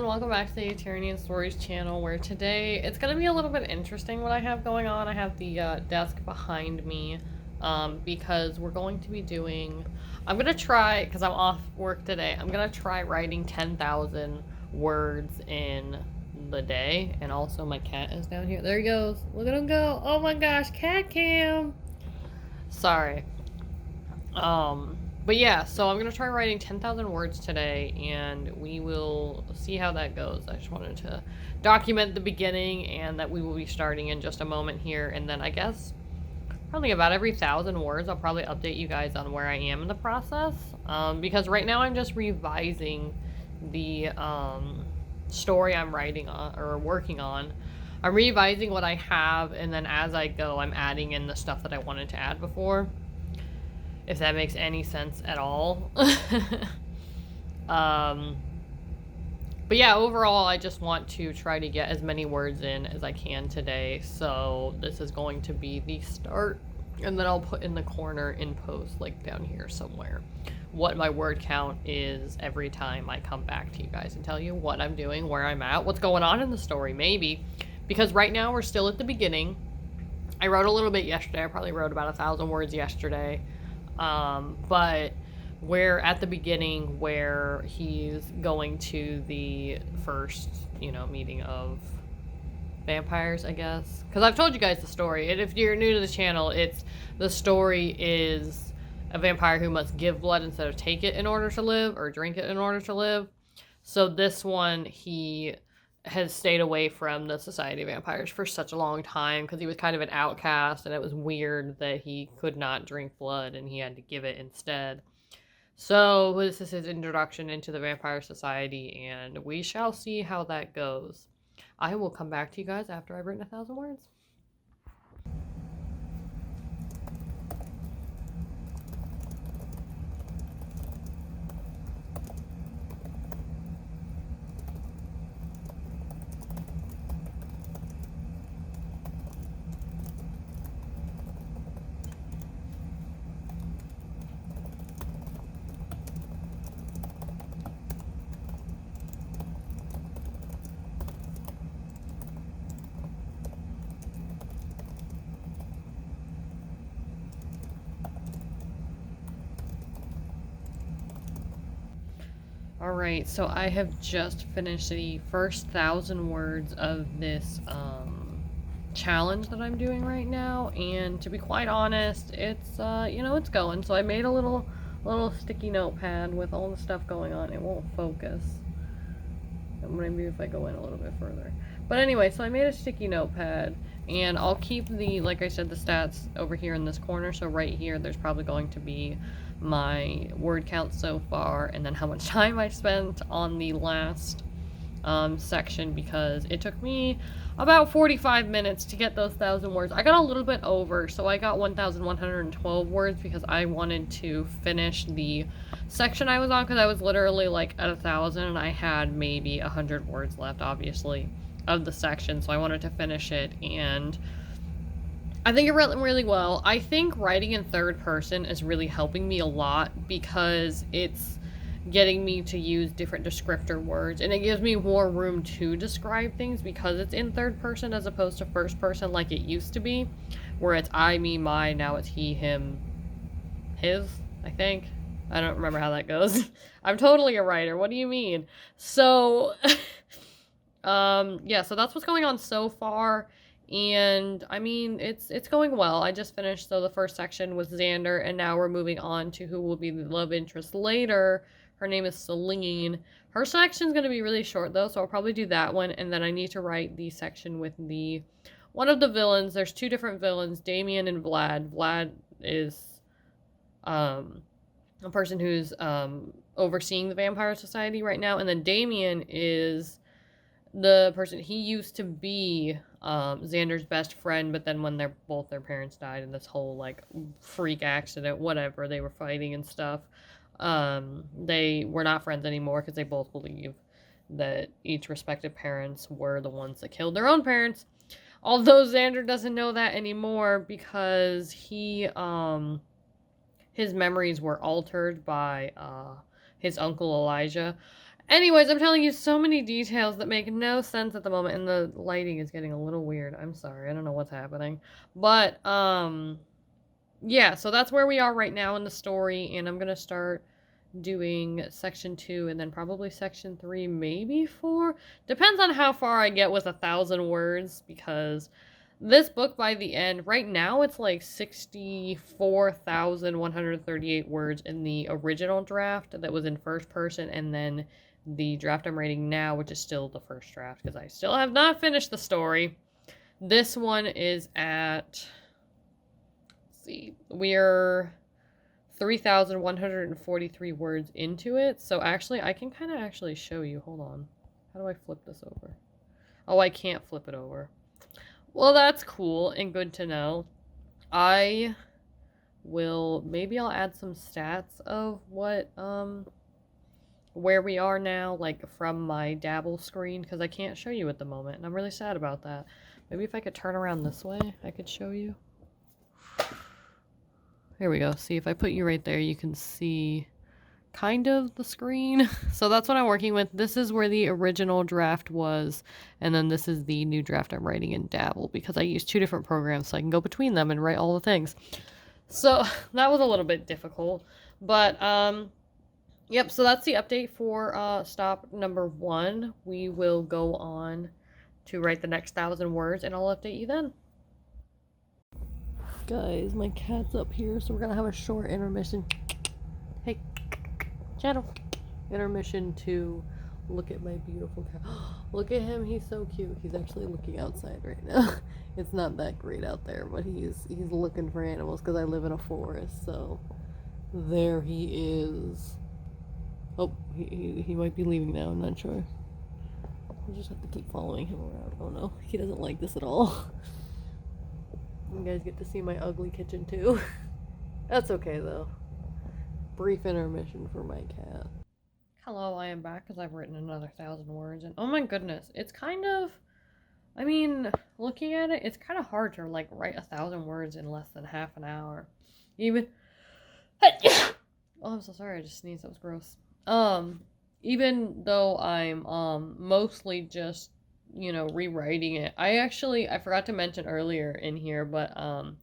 everyone, welcome back to the Tyranny Stories channel, where today it's going to be a little bit interesting what I have going on. I have the desk behind me because we're going to be doing, I'm going to try, because I'm off work today, I'm going to try writing 10,000 words in the day. And also my cat is down here. There he goes. Look at him go. Oh my gosh, cat cam. Sorry. But yeah, so I'm going to try writing 10,000 words today, and we will see how that goes. I just wanted to document the beginning, and that we will be starting in just a moment here, and then I guess probably about every 1,000 words, I'll probably update you guys on where I am in the process, because right now I'm just revising the, story I'm writing on, or working on. I'm revising what I have, and then as I go, I'm adding in the stuff that I wanted to add before. If that makes any sense at all. But yeah, overall, I just want to try to get as many words in as I can today. So this is going to be the start. And then I'll put in the corner in post, like down here somewhere, what my word count is every time I come back to you guys and tell you what I'm doing, where I'm at, what's going on in the story, maybe. Because right now we're still at the beginning. I wrote a little bit yesterday. I probably wrote about 1,000 words yesterday. But we're at the beginning where he's going to the first, meeting of vampires, I guess. Because I've told you guys the story. And if you're new to the channel, the story is a vampire who must give blood instead of take it in order to live, or drink it in order to live. So this one, he has stayed away from the Society of Vampires for such a long time because he was kind of an outcast, and it was weird that he could not drink blood and he had to give it instead. So this is his introduction into the Vampire Society, and we shall see how that goes. I will come back to you guys after I've written 1,000 words. Alright, so I have just finished the first 1,000 words of this challenge that I'm doing right now, and to be quite honest, it's it's going. So I made a little sticky notepad with all the stuff going on. It won't focus. Maybe if I go in a little bit further. But anyway, so I made a sticky notepad, and I'll keep like I said, the stats over here in this corner. So right here, there's probably going to be my word count so far, and then how much time I spent on the last section, because it took me about 45 minutes to get those 1,000 words. I got a little bit over, so I got 1,112 words because I wanted to finish the section I was on, because I was literally like at 1,000 and I had maybe 100 words left, obviously, of the section, so I wanted to finish it, and I think it went really well. I think writing in third person is really helping me a lot because it's getting me to use different descriptor words, and it gives me more room to describe things because it's in third person as opposed to first person like it used to be, where it's I, me, my. Now it's he, him, his, I think. I don't remember how that goes. I'm totally a writer. What do you mean? So, yeah, so that's what's going on so far. And I mean, it's going well. I just finished, so the first section was Xander, and now we're moving on to who will be the love interest later. Her name is Celine. Her section's going to be really short though, so I'll probably do that one, and then I need to write the section with one of the villains. There's two different villains, Damien and Vlad. Vlad is a person who's overseeing the Vampire Society right now, and then Damien is the person, he used to be Xander's best friend, but then when both their parents died in this whole like freak accident, whatever, they were fighting and stuff, they were not friends anymore because they both believe that each respective parents were the ones that killed their own parents. Although Xander doesn't know that anymore because his memories were altered by his uncle Elijah. Anyways, I'm telling you so many details that make no sense at the moment, and the lighting is getting a little weird. I'm sorry, I don't know what's happening. But, yeah, so that's where we are right now in the story, and I'm gonna start doing section 2 and then probably section 3, maybe 4. Depends on how far I get with 1,000 words, because this book by the end, right now it's like 64,138 words in the original draft that was in first person, and then the draft I'm writing now, which is still the first draft because I still have not finished the story. This one is at, let's see, we're 3,143 words into it. So actually, I can kind of actually show you. Hold on. How do I flip this over? Oh, I can't flip it over. Well, that's cool and good to know. I will, maybe I'll add some stats of what, where we are now, like from my dabble screen, because I can't show you at the moment, and I'm really sad about that. Maybe if I could turn around this way, I could show you. Here we go. See, if I put you right there, you can see kind of the screen. So that's what I'm working with. This is where the original draft was, and then this is the new draft I'm writing in Dabble, because I use 2 different programs so I can go between them and write all the things. So that was a little bit difficult, but yep, so that's the update for stop number 1. We will go on to write the next 1,000 words, and I'll update you then. Guys, my cat's up here, so we're gonna have a short intermission. Hey, channel. Intermission to look at my beautiful cat. Look at him, he's so cute. He's actually looking outside right now. It's not that great out there, but he's looking for animals because I live in a forest, so there he is. Oh, he might be leaving now, I'm not sure. We'll just have to keep following him around. Oh no, he doesn't like this at all. You guys get to see my ugly kitchen too. That's okay though. Brief intermission for my cat. Hello, I am back because I've written another 1,000 words, and oh my goodness, it's kind of, I mean, looking at it, it's kind of hard to like write 1,000 words in less than half an hour. Even oh, I'm so sorry, I just sneezed, that was gross. Even though I'm mostly just, you know, rewriting it. I forgot to mention earlier in here, but I'm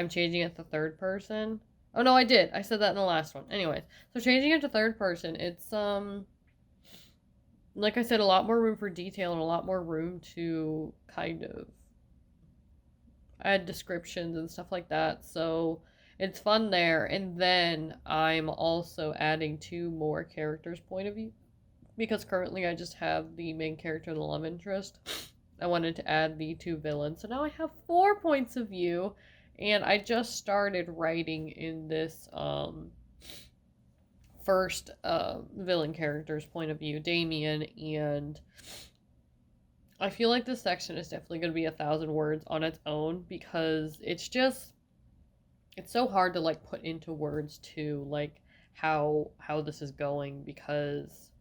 changing it to third person. Oh no, I did. I said that in the last one. Anyways, so changing it to third person, it's like I said, a lot more room for detail and a lot more room to kind of add descriptions and stuff like that. So it's fun there. And then I'm also adding 2 more characters' point of view, because currently I just have the main character and the love interest. I wanted to add the 2 villains, so now I have 4 points of view, and I just started writing in this first villain character's point of view, Damien, and I feel like this section is definitely going to be 1,000 words on its own, because it's so hard to like put into words to like how this is going, because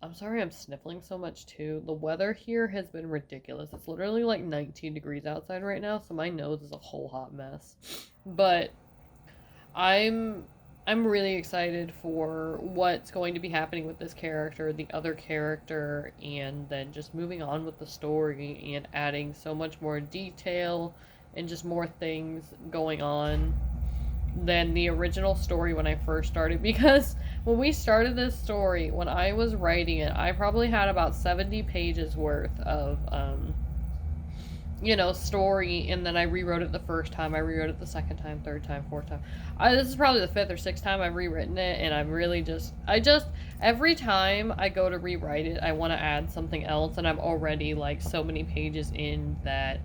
I'm sorry I'm sniffling so much too. The weather here has been ridiculous. It's literally like 19 degrees outside right now, so my nose is a whole hot mess. But I'm really excited for what's going to be happening with this character, the other character, and then just moving on with the story and adding so much more detail and just more things going on than the original story when I first started, because when we started this story, when I was writing it, I probably had about 70 pages worth of you know, story, and then I rewrote it the first time, I rewrote it the second time, third time, fourth time. This is probably the 5th or 6th time I've rewritten it, and I'm really every time I go to rewrite it, I want to add something else, and I'm already like so many pages in that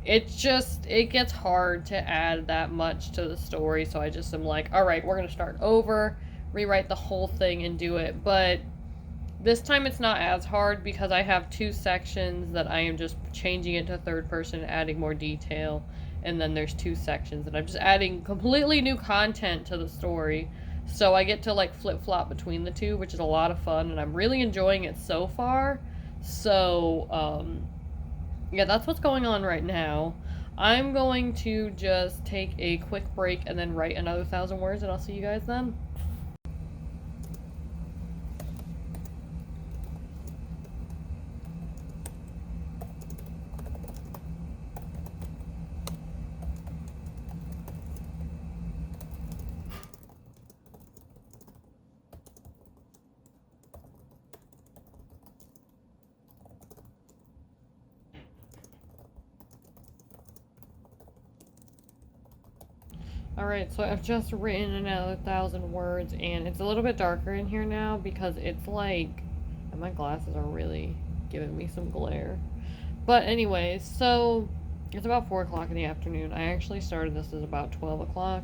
it gets hard to add that much to the story, so I just am like, alright, we're gonna start over, rewrite the whole thing and do it. But this time it's not as hard because I have 2 sections that I am just changing it to third person, adding more detail, and then there's 2 sections and I'm just adding completely new content to the story. So I get to like flip-flop between the 2, which is a lot of fun, and I'm really enjoying it so far. So, yeah, that's what's going on right now. I'm going to just take a quick break and then write another 1,000 words, and I'll see you guys then. Alright, so I've just written another 1,000 words, and it's a little bit darker in here now because it's like. And my glasses are really giving me some glare. But, anyways, so it's about 4 o'clock in the afternoon. I actually started this at about 12 o'clock.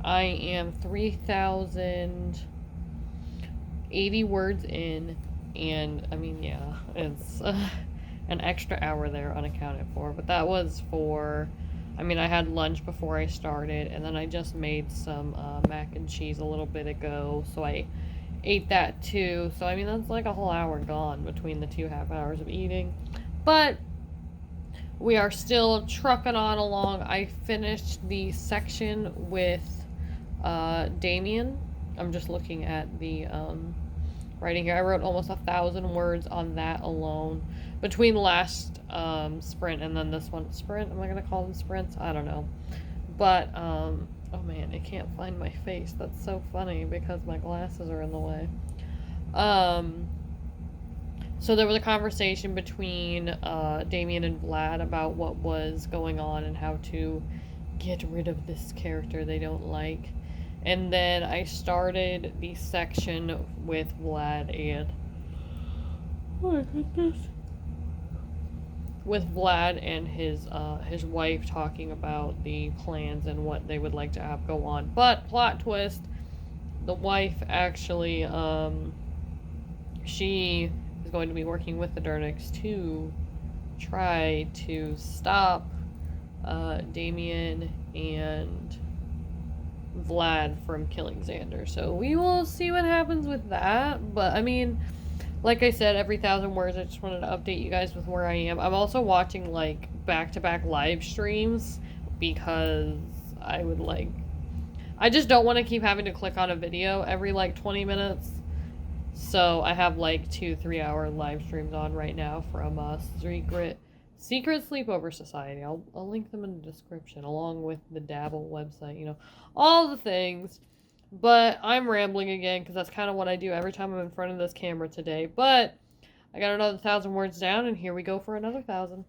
I am 3,080 words in, and I mean, yeah, it's an extra hour there unaccounted for. But that was for. I mean, I had lunch before I started, and then I just made some mac and cheese a little bit ago, so I ate that too. So, I mean, that's like a whole hour gone between the 2 half hours of eating. But we are still trucking on along. I finished the section with Damien. I'm just looking at the writing here. I wrote almost 1,000 words on that alone between last sprint and then this one. Sprint? Am I gonna call them sprints? I don't know. But oh man, I can't find my face. That's so funny because my glasses are in the way. So there was a conversation between Damien and Vlad about what was going on and how to get rid of this character they don't like. And then I started the section with Vlad and. Oh my goodness. With Vlad and his wife talking about the plans and what they would like to have go on. But plot twist, the wife actually she is going to be working with the Durniks to try to stop Damien and Vlad from killing Xander. So we will see what happens with that. But I mean, like I said, every 1,000 words, I just wanted to update you guys with where I am. I'm also watching like back-to-back live streams because I just don't want to keep having to click on a video every like 20 minutes. So I have like 2-3 hour live streams on right now from Secret Sleepover Society. I'll link them in the description along with the Dabble website, all the things. But I'm rambling again because that's kind of what I do every time I'm in front of this camera today. But I got another 1,000 words down, and here we go for another 1,000.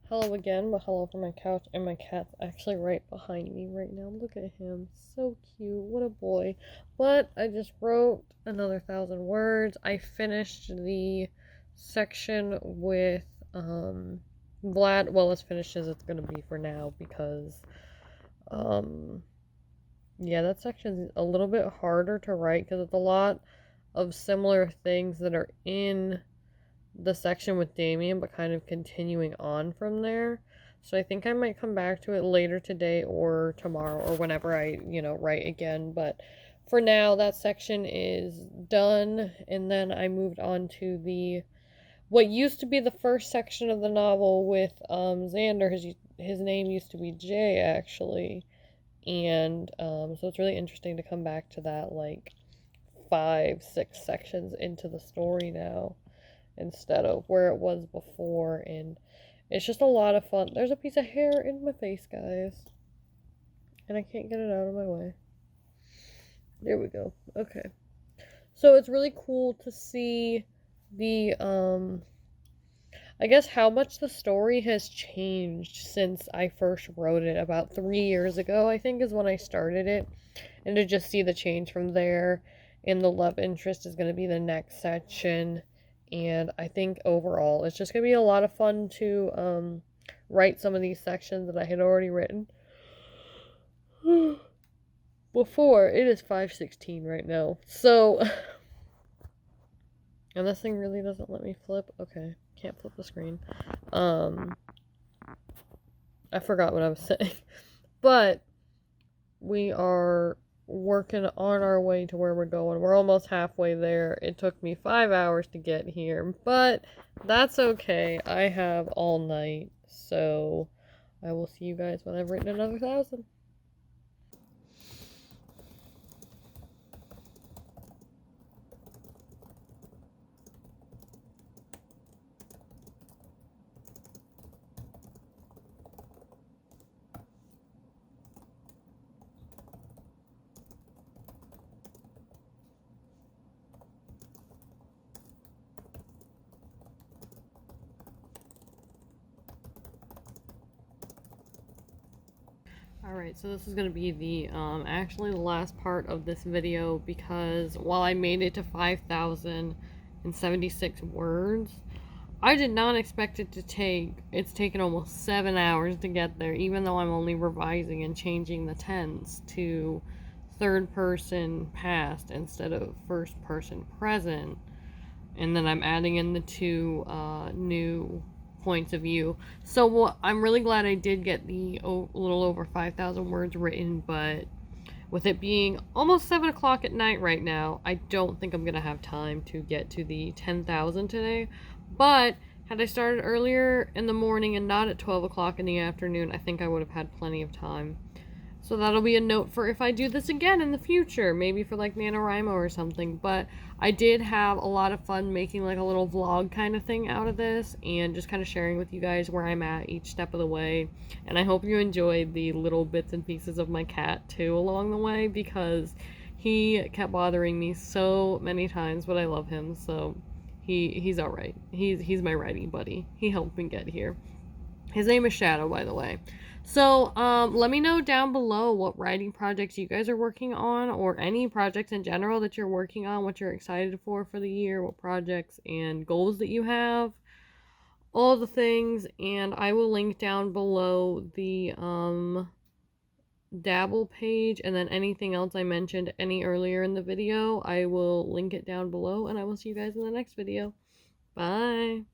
Hello again, but hello from my couch, and my cat's actually right behind me right now. Look at him. So cute. What a boy. But I just wrote another 1,000 words. I finished the section with Vlad. Well, as finished as it's going to be for now because, yeah, that section's a little bit harder to write because it's a lot of similar things that are in the section with Damien, but kind of continuing on from there. So I think I might come back to it later today or tomorrow or whenever I, write again. But for now, that section is done. And then I moved on to what used to be the first section of the novel with Xander. His name used to be Jay, actually. And so it's really interesting to come back to that, like 5-6 sections into the story now instead of where it was before, and it's just a lot of fun. There's a piece of hair in my face, guys, and I can't get it out of my way. There we go. Okay. So it's really cool to see the I guess how much the story has changed since I first wrote it about 3 years ago, I think is when I started it, and to just see the change from there. And the love interest is going to be the next section. And I think overall it's just going to be a lot of fun to write some of these sections that I had already written before. It is 5:16 right now. So, and this thing really doesn't let me flip. Okay, can't flip the screen. I forgot what I was saying. But we are working on our way to where we're going. We're almost halfway there. It took me 5 hours to get here, but that's okay. I have all night, so I will see you guys when I've written another 1,000. Alright, so this is going to be the, actually the last part of this video, because while I made it to 5,076 words, I did not expect it to it's taken almost 7 hours to get there, even though I'm only revising and changing the tense to third person past instead of first person present. And then I'm adding in the two new points of view. So I'm really glad I did get the little over 5,000 words written, but with it being almost 7 o'clock at night right now, I don't think I'm going to have time to get to the 10,000 today. But had I started earlier in the morning and not at 12 o'clock in the afternoon, I think I would have had plenty of time. So that'll be a note for if I do this again in the future, maybe for like NaNoWriMo or something. But I did have a lot of fun making like a little vlog kind of thing out of this and just kind of sharing with you guys where I'm at each step of the way. And I hope you enjoyed the little bits and pieces of my cat too along the way, because he kept bothering me so many times, but I love him, so he's all right. He's my writing buddy. He helped me get here. His name is Shadow, by the way. So, let me know down below what writing projects you guys are working on, or any projects in general that you're working on, what you're excited for the year, what projects and goals that you have, all the things. And I will link down below the, Dabble page, and then anything else I mentioned any earlier in the video, I will link it down below, and I will see you guys in the next video. Bye!